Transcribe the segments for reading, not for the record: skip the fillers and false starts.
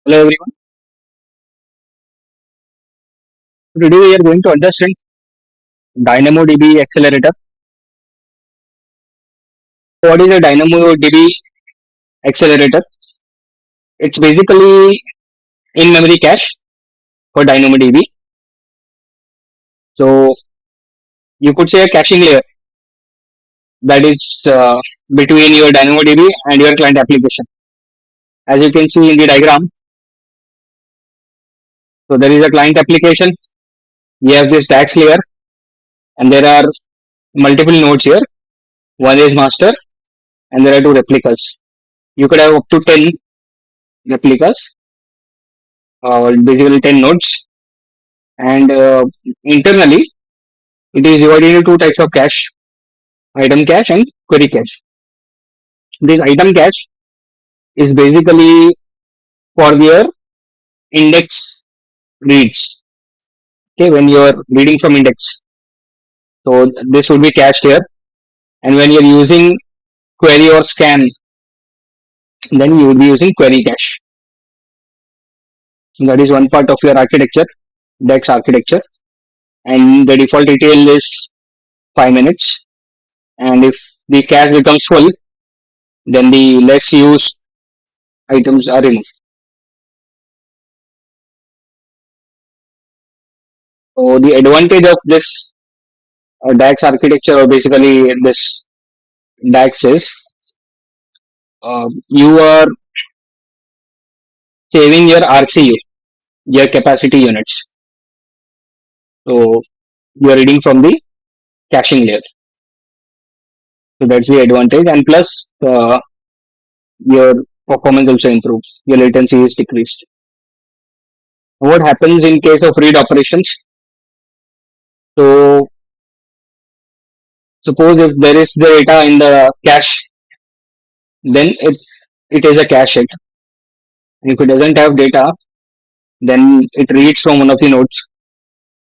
Hello everyone. Today we are going to understand DynamoDB Accelerator. What is a DynamoDB Accelerator? It's basically in-memory cache for DynamoDB. So you could say a caching layer that is between your DynamoDB and your client application. As you can see in the diagram, so there is a client application. We have this DAX layer, and there are multiple nodes here. One is master, and there are two replicas. You could have up to 10 replicas, basically 10 nodes, and internally it is divided into two types of cache: item cache and query cache. This item cache is basically for your index reads. Okay, when you are reading from index, so this will be cached here. And when you are using query or scan, then you will be using query cache. So that is one part of your architecture, DAX architecture. And the default ETL is 5 minutes. And if the cache becomes full, then the less used items are removed. So the advantage of this DAX architecture, or basically this DAX, is you are saving your RCU, your capacity units. So you are reading from the caching layer. So that's the advantage, and plus your performance also improves. Your latency is decreased. What happens in case of read operations? So suppose if there is the data in the cache, then it is a cache hit. If it doesn't have data, then it reads from one of the nodes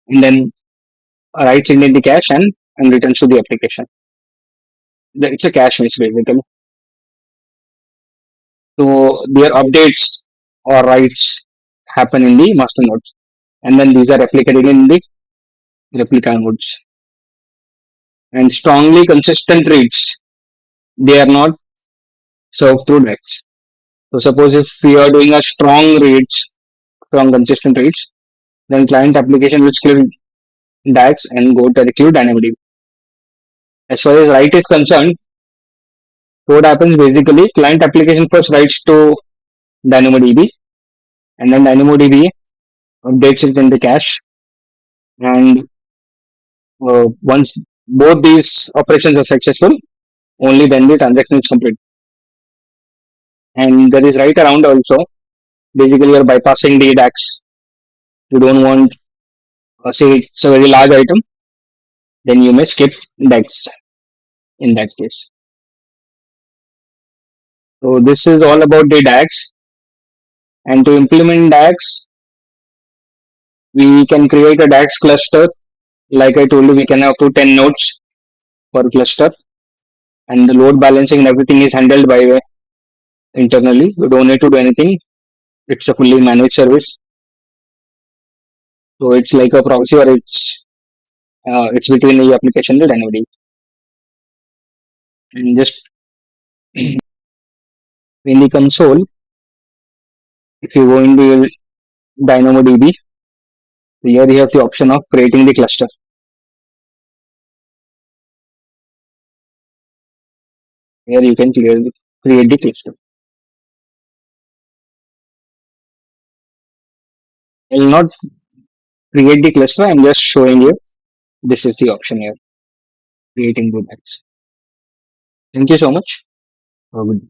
and then writes it in the cache and returns to the application. It's a cache miss basically. So their updates or writes happen in the master nodes, and then these are replicated in the replica nodes. And strongly consistent reads, they are not served through DAX. So suppose if we are doing a strong consistent reads, then client application will skip DAX and go directly to DynamoDB. As far as write is concerned, so what happens basically, client application first writes to DynamoDB, and then DynamoDB updates it in the cache. And once both these operations are successful, only then the transaction is complete. And there is write around also. Basically, you are bypassing the DAX. You don't want, say, it's a very large item, then you may skip DAX in that case. So this is all about the DAX. And to implement DAX, we can create a DAX cluster. Like I told you, we can have up to 10 nodes per cluster, and the load balancing and everything is handled by internally. You don't need to do anything. It's a fully managed service. So it's like a proxy, or it's between the application and DynamoDB. And just in the console, if you go into DynamoDB, here you have the option of creating the cluster. Here you can create the cluster. I will not create the cluster. I'm just showing you. This is the option here, creating the DAX. Thank you so much. Have a good day.